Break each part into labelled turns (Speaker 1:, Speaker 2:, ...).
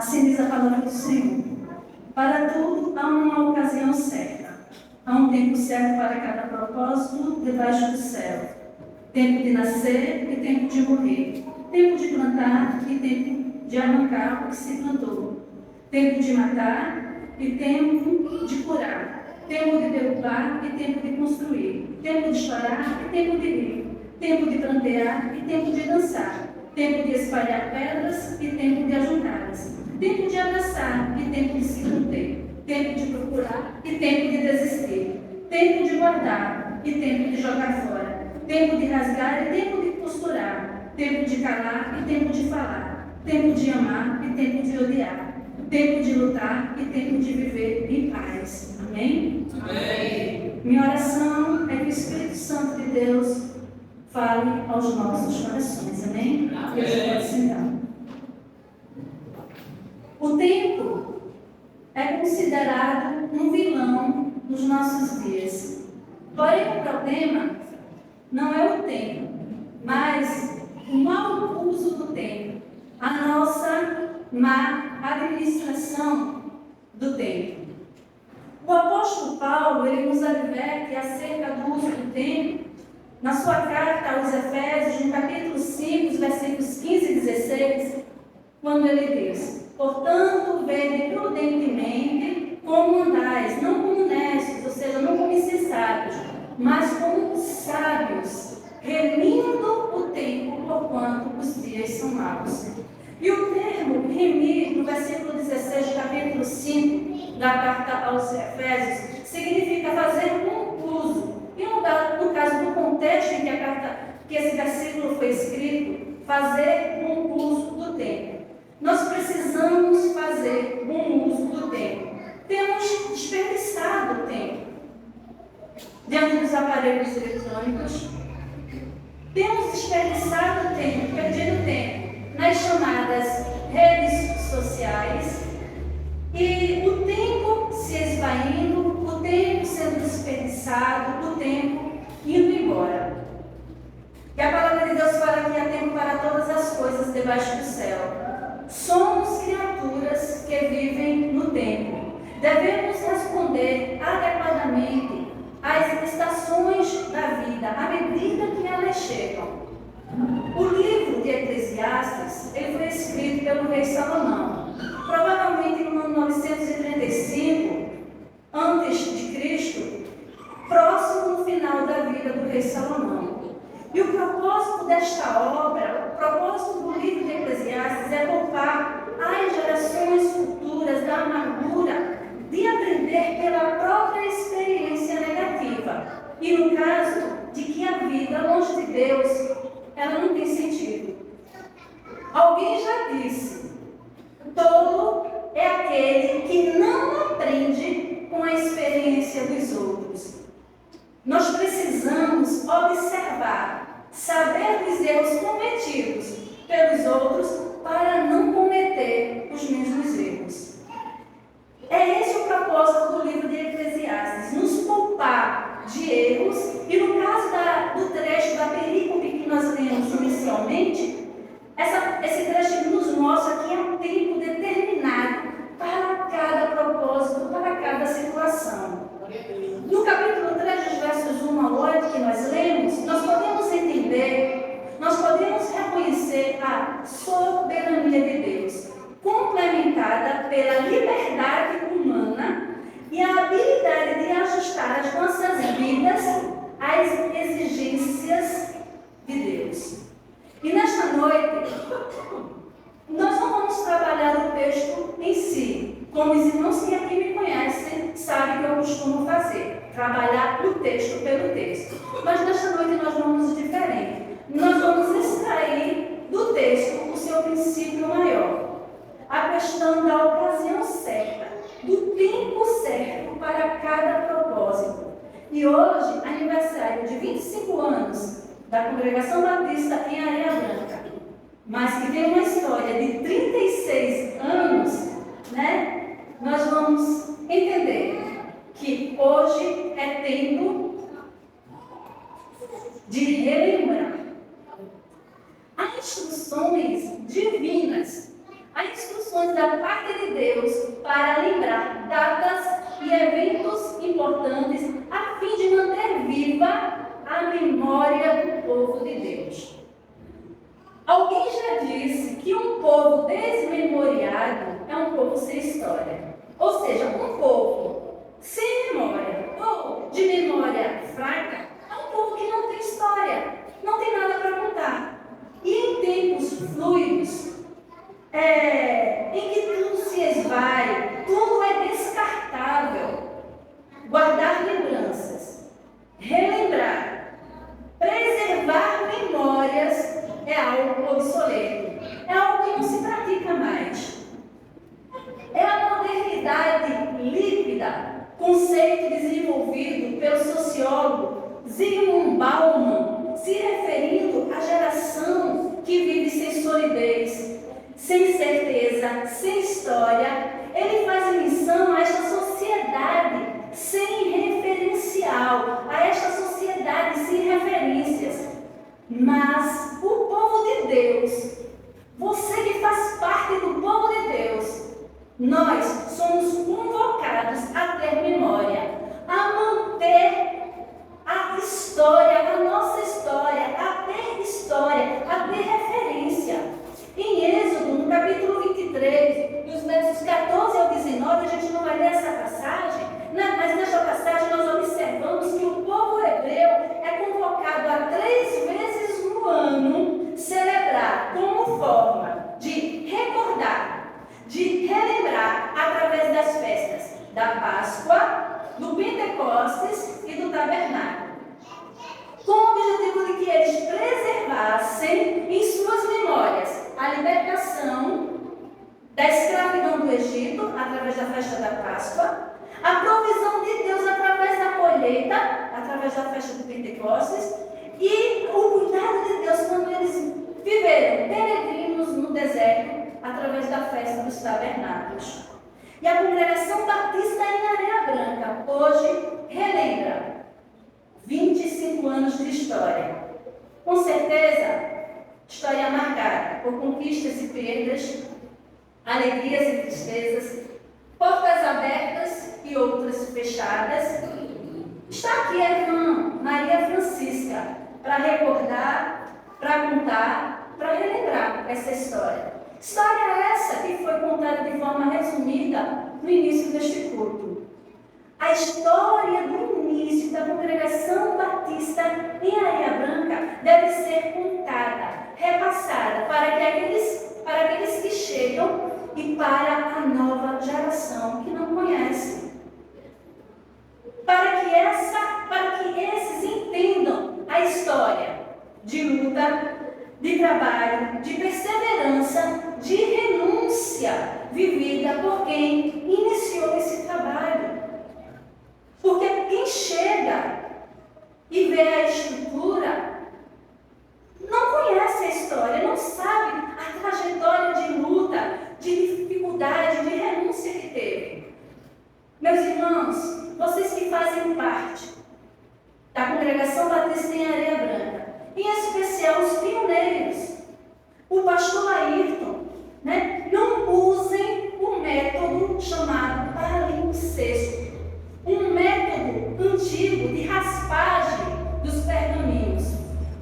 Speaker 1: Assim diz a palavra do Senhor. Para tudo há uma ocasião certa. Há um tempo certo para cada propósito debaixo do céu. Tempo de nascer e tempo de morrer. Tempo de plantar e tempo de arrancar o que se plantou. Tempo de matar e tempo de curar. Tempo de derrubar e tempo de construir. Tempo de chorar e tempo de rir. Tempo de plantear e tempo de dançar. Tempo de espalhar pedras e tempo de ajuntá-las. Tempo de abraçar e tempo de se conter. Tempo de procurar e tempo de desistir. Tempo de guardar e tempo de jogar fora. Tempo de rasgar e tempo de costurar. Tempo de calar e tempo de falar. Tempo de amar e tempo de odiar. Tempo de lutar e tempo de viver em paz. Amém?
Speaker 2: Amém.
Speaker 1: Minha oração é que o Espírito Santo de Deus fale aos nossos corações. Amém?
Speaker 2: Amém.
Speaker 1: Deus pode sentar. O tempo é considerado um vilão nos nossos dias. Porém, o problema não é o tempo, mas o mau uso do tempo, a nossa má administração do tempo. O apóstolo Paulo, ele nos adverte acerca do uso do tempo na sua carta aos Efésios, no capítulo 5, versículos 15 e 16, quando ele diz: portanto, vede prudentemente como andais, não como necios, ou seja, não como insensatos, mas como sábios, remindo o tempo, porquanto os dias são maus. E o termo remir, no versículo 16 do capítulo 5 da carta aos Efésios, significa fazer um concluso. E no caso do contexto em que esse versículo foi escrito, fazer um uso do tempo. Nós precisamos fazer um uso do tempo. Temos desperdiçado o tempo diante dos aparelhos eletrônicos. Temos desperdiçado o tempo, perdido tempo nas chamadas redes sociais. E o tempo se esvaindo, o tempo sendo desperdiçado, o tempo indo embora. E a palavra de Deus fala que há tempo para todas as coisas debaixo do céu. Somos criaturas que vivem no tempo. Devemos responder adequadamente às estações da vida, à medida que elas chegam. O livro de Eclesiastes, ele foi escrito pelo rei Salomão, provavelmente no ano 935 a.C., próximo no final da vida do rei Salomão. E o propósito desta obra, o propósito do livro de Eclesiastes é poupar às gerações futuras da amargura de aprender pela própria experiência negativa. E no caso de que a vida longe de Deus, ela não tem sentido. Alguém já disse: tolo é aquele que não aprende com a experiência dos outros. Nós precisamos observar, saber dos erros cometidos pelos outros para não cometer os mesmos erros. É esse o propósito do livro de Eclesiastes, nos poupar de erros. E no caso do trecho da perícope que nós lemos inicialmente, esse trecho nos mostra que há um tempo determinado para cada propósito, para cada situação. No capítulo 3, dos versos 1 ao 8 que nós lemos, nós podemos entender, nós podemos reconhecer a soberania de Deus, complementada pela liberdade humana e a habilidade de ajustar as nossas vidas às exigências de Deus. E nesta noite, nós não vamos trabalhar o texto em si, como os irmãos que aqui me conhecem sabem que eu costumo fazer, trabalhar o texto pelo texto. Mas nesta noite nós vamos diferente. Nós vamos extrair do texto o seu princípio maior, a questão da ocasião certa, do tempo certo para cada propósito. E hoje, aniversário de 25 anos da Congregação Batista em Areia Branca, mas que tem uma história de 36 anos, né? Nós vamos entender que hoje é tempo de relembrar. Há instruções divinas, há instruções da parte Deus para lembrar datas e eventos importantes a fim de manter viva a memória do povo de Deus. Alguém já disse que um povo desmemoriado é um povo sem história. Ou seja, um povo sem memória ou de memória fraca é um povo que não tem história, não tem nada para contar. E em tempos fluidos, em que tudo se esvai, tudo é descartável, guardar lembranças, relembrar, preservar memórias é algo obsoleto, é algo que não se pratica mais. É a modernidade líquida, conceito desenvolvido pelo sociólogo Zygmunt Bauman, se referindo à geração que vive sem solidez, sem certeza, sem história. Ele faz menção a esta sociedade sem referencial, a esta sociedade sem referências. Mas o povo de Deus, você que faz parte do povo de Deus, nós somos convocados a ter memória, a manter a história, a nossa história, a ter referência. Em Êxodo, no capítulo 23, dos versos 14 ao 19, a gente não vai ler essa passagem, mas nesta passagem nós observamos que o povo hebreu é convocado a 3 vezes no ano celebrar como forma de recordar, de relembrar através das festas da Páscoa, do Pentecostes e do Tabernáculo, com o objetivo de que eles preservassem em suas memórias a libertação da escravidão do Egito através da festa da Páscoa, a provisão de Deus através da colheita, através da festa do Pentecostes, e o cuidado de Deus quando eles viveram peregrinos no deserto através da festa dos tabernáculos. E a Congregação Batista em Areia Branca hoje relembra 25 anos de história. Com certeza, história marcada por conquistas e perdas, alegrias e tristezas, portas abertas e outras fechadas. Está aqui a irmã Maria Francisca para recordar, para contar, para relembrar essa história. História essa que foi contada de forma resumida no início deste culto. A história do início da Congregação Batista em Areia Branca deve ser contada, repassada para aqueles que chegam e para a nova geração que não conhece. Para que esses entendam a história de luta, de trabalho, de perseverança, de renúncia vivida por quem iniciou esse trabalho. Porque quem chega e vê a estrutura não conhece a história, não sabe a trajetória de luta, de dificuldade, de renúncia que teve. Meus irmãos, vocês que fazem parte da Congregação Batista em Areia Branca, em especial os pioneiros, o pastor Ayrton, não usem o método chamado palimpsesto, um método antigo de raspagem dos pergaminhos.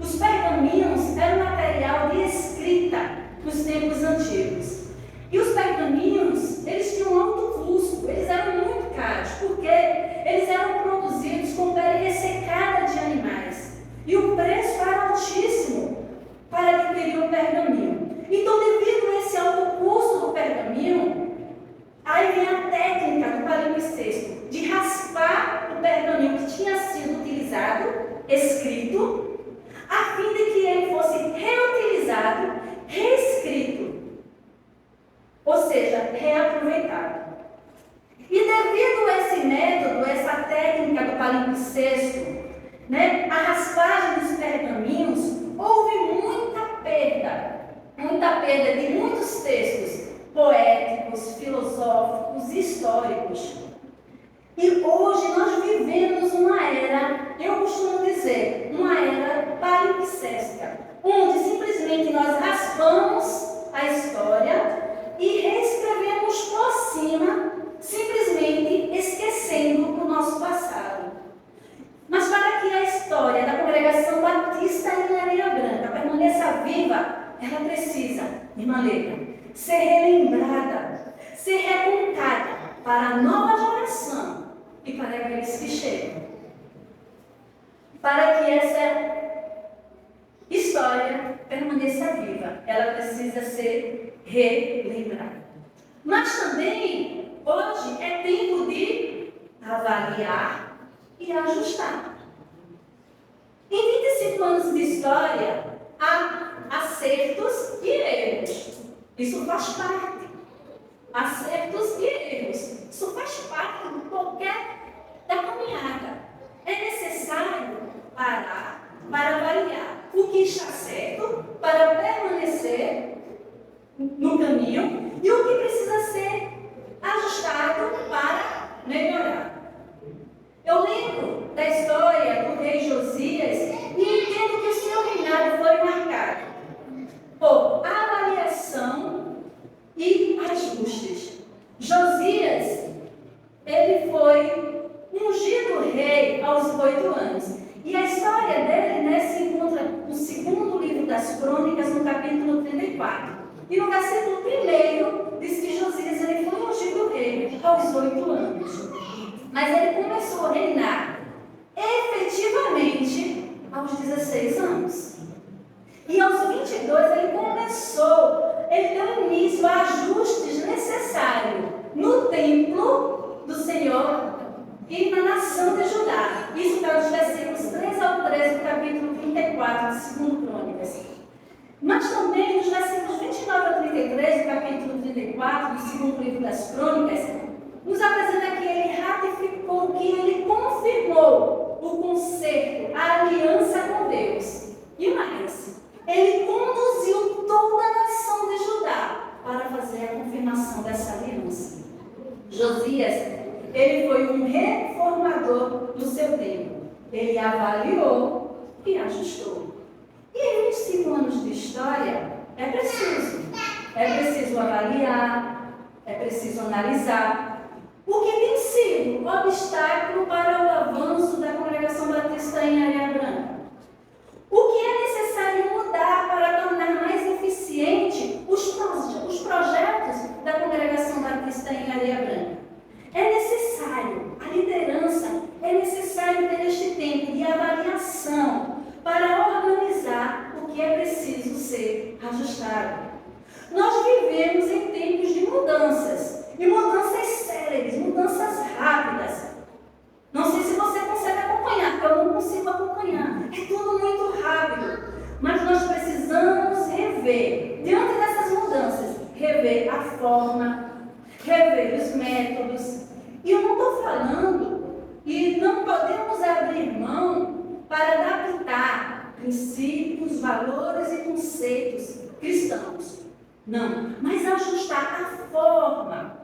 Speaker 1: Os pergaminhos eram material de escrita nos tempos antigos. E os pergaminhos, eles tinham alto custo, eles eram muito caros, porque eles eram produzidos com pele ressecada de animais. E o preço era altíssimo para adquirir o pergaminho. Então, devido a esse alto custo do pergaminho, aí vem a técnica do palimpsesto, de raspar o pergaminho que tinha sido utilizado, escrito, a fim de que ele fosse reutilizado, reescrito, ou seja, reaproveitado. E devido a esse método, essa técnica do palimpsesto, a raspagem dos pergaminhos, houve muita perda de muitos textos poéticos, filosóficos, históricos. E hoje nós vivemos uma era, eu costumo dizer, uma era palimpsesta, onde simplesmente nós raspamos a história e reescrevemos por para a nova geração e para aqueles que chegam. Para que essa história permaneça viva, ela precisa ser relembrada. Mas também, hoje, é tempo de avaliar e ajustar. Em 25 anos de história, há acertos e erros. Isso faz parte. Acertos e erros. Isso faz parte de qualquer da caminhada. É necessário parar para avaliar o que está certo para permanecer no caminho e o que precisa ser ajustado para melhorar. Eu lembro da história do rei Josias e entendo que o seu reinado foi marcado por avaliação e ajustes. Josias, ele foi ungido rei aos 8 anos. E a história dele, se encontra no segundo livro das Crônicas, no capítulo 34. E no versículo 1 diz que Josias ele foi ungido rei aos 8 anos. Mas ele começou a reinar efetivamente aos 16 anos. E aos 22 ele deu início a ajustes necessários no templo do Senhor e na nação de Judá. Isso está nos versículos 3 ao 13 do capítulo 34 de 2 Crônicas. Mas também nos versículos 29 a 33 do capítulo 34 do 2 livro das Crônicas, nos apresenta que ele ratificou, que ele confirmou o concerto, a aliança com Deus. E mais, ele conduziu toda a nação de Judá para fazer a confirmação dessa aliança. Josias, ele foi um reformador do seu tempo. Ele avaliou e ajustou. E em 25 anos de história, é preciso avaliar, é preciso analisar o que tem sido o obstáculo para o avanço da Congregação Batista em Areia Branca. O que é necessário mudar para tornar mais eficiente os projetos da Congregação Batista em Areia Branca. É necessário, a liderança, é necessário ter este tempo de avaliação para organizar o que é preciso ser ajustado. Nós vivemos em tempos de mudanças, e mudanças céleres, mudanças rápidas. Não sei se você consegue acompanhar, porque eu não consigo acompanhar. É tudo muito rápido. Mas nós precisamos rever, diante dessas mudanças, rever a forma, rever os métodos. E eu não estou falando, e não podemos abrir mão para adaptar princípios, valores e conceitos cristãos. Não, mas ajustar a forma.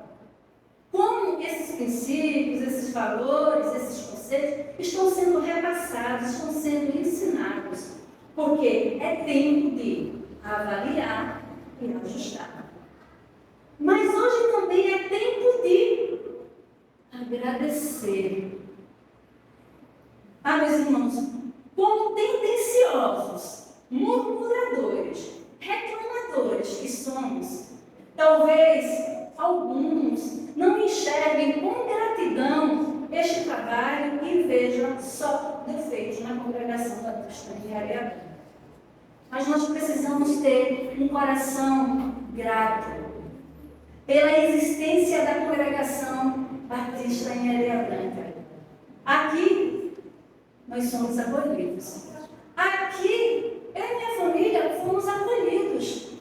Speaker 1: Como esses princípios, esses valores, esses conceitos estão sendo repassados, estão sendo ensinados. Porque é tempo de avaliar e ajustar. Mas hoje também é tempo de agradecer. Meus irmãos, como tendenciosos, murmuradores, reclamadores que somos, talvez alguns não enxerguem com gratidão este trabalho e vejam só defeitos na Congregação Batista em Areia Branca. Mas nós precisamos ter um coração grato pela existência da Congregação Batista em Areia Branca. Aqui, nós somos acolhidos. Aqui, eu e minha família fomos acolhidos.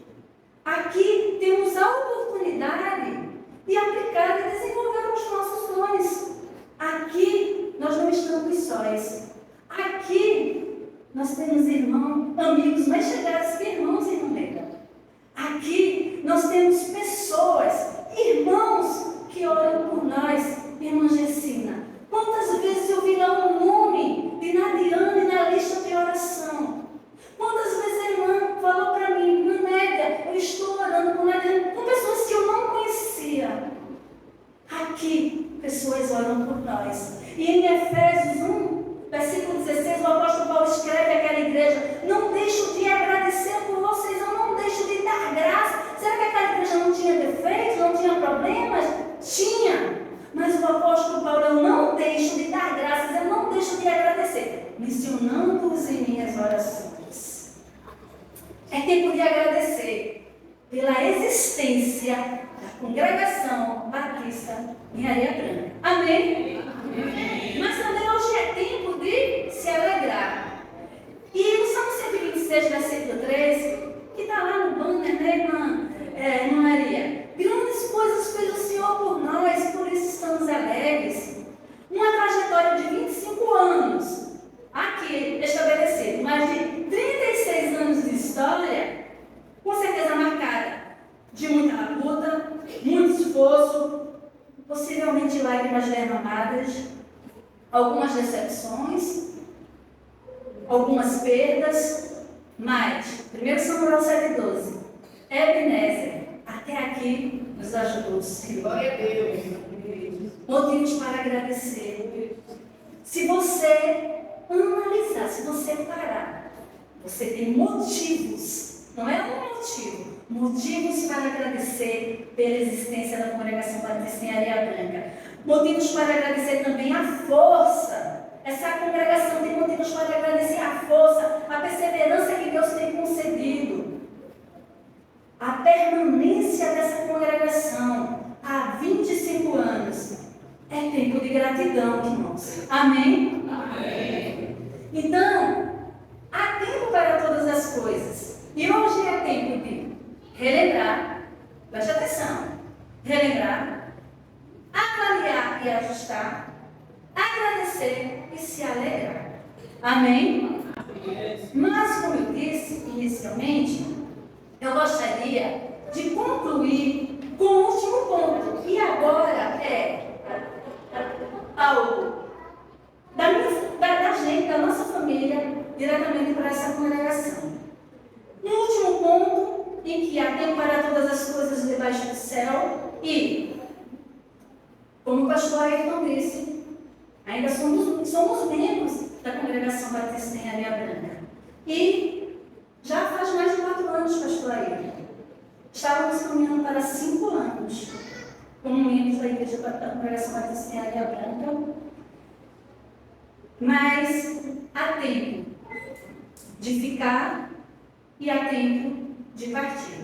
Speaker 1: Aqui temos a oportunidade de aplicar e desenvolver os nossos dons. Aqui nós não estamos sós. Aqui nós temos irmãos, amigos mais chegados que irmãos e irmãs. Aqui nós temos pessoas, irmãos que oram por nós. Irmã Gessina, quantas vezes eu vi lá o nome de Nadiane na lista de oração? Quantas vezes a irmã falou para mim, Nélia, eu estou orando com Nadiane, com pessoas que eu não conhecia. Aqui, pessoas oram por nós. E em Efésios 1, versículo 16, o apóstolo Paulo escreve àquela igreja: não deixo de agradecer por vocês, eu não deixo de dar graça. Será que aquela igreja não tinha defeitos, não tinha problemas? Tinha. Mas o apóstolo Paulo, eu não deixo de dar graças, eu não deixo de agradecer, mencionando-os em minhas orações. É tempo de agradecer pela existência da congregação batista em Areia Branca. Amém? Amém? Mas também hoje é tempo de se alegrar. E o Salmo 126, versículo 13, que está lá no banner, né, irmã Maria? Grandes coisas fez o Senhor por nós, por isso estamos alegres. Uma trajetória de 25 anos, aqui estabelecido, mais de 36 anos de história, com certeza marcada de muita luta, muito esforço, possivelmente lágrimas derramadas, algumas decepções, algumas perdas, mas 1 Samuel 7,12, Ebenezer, até aqui nos ajudou, Senhor. Glória a Deus. Motivos para agradecer. Se você analisar, se você parar, você tem motivos, não é um motivo, motivos para agradecer pela existência da congregação batista em Areia Branca. Motivos para agradecer também a força. Essa congregação tem motivos para agradecer a força, a perseverança que Deus tem concedido. A permanência dessa congregação há 25 anos é tempo de gratidão, irmãos. Amém? Amém. Então, há tempo para todas as coisas. E hoje é tempo de relembrar, preste atenção, relembrar, avaliar e ajustar, agradecer e se alegrar. Amém? Mas, como eu disse inicialmente, eu gostaria de concluir com o último ponto. E agora é algo da gente, da nossa família, diretamente para essa congregação. Um último ponto em que há tempo para todas as coisas debaixo do céu e, como o pastor Ayrton disse, ainda somos membros da congregação batista em Areia Branca. E já faz mais de 4 anos, pastor Ayrton. Estávamos caminhando para 5 anos como membros da igreja da congregação batista em Areia Branca. Mas há tempo de ficar e há tempo de partir.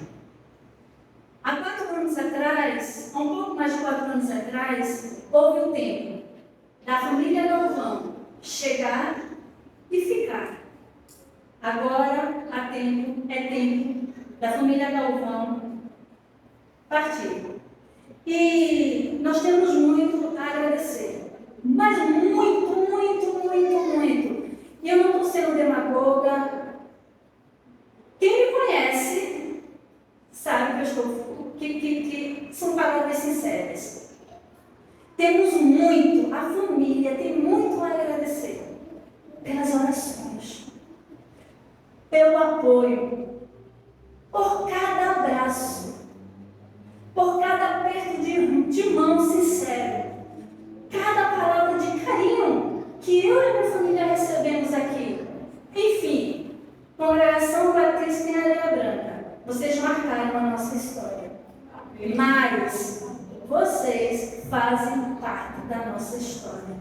Speaker 1: Há 4 anos atrás, um pouco mais de 4 anos atrás, houve um tempo da família Galvão chegar e ficar. Agora é tempo da família Galvão partir. E nós temos muito a agradecer. Mas muito, muito, muito, muito. E eu não estou sendo demagoga. Quem me conhece sabe que são palavras sinceras. Temos muito, a família tem muito a agradecer pelas orações, pelo apoio, por cada abraço, por cada aperto de mão sincero, cada palavra de carinho que eu e minha família recebemos aqui. Enfim, congregação batista em Areia Branca, vocês marcaram a nossa história. Mas vocês fazem parte da nossa história.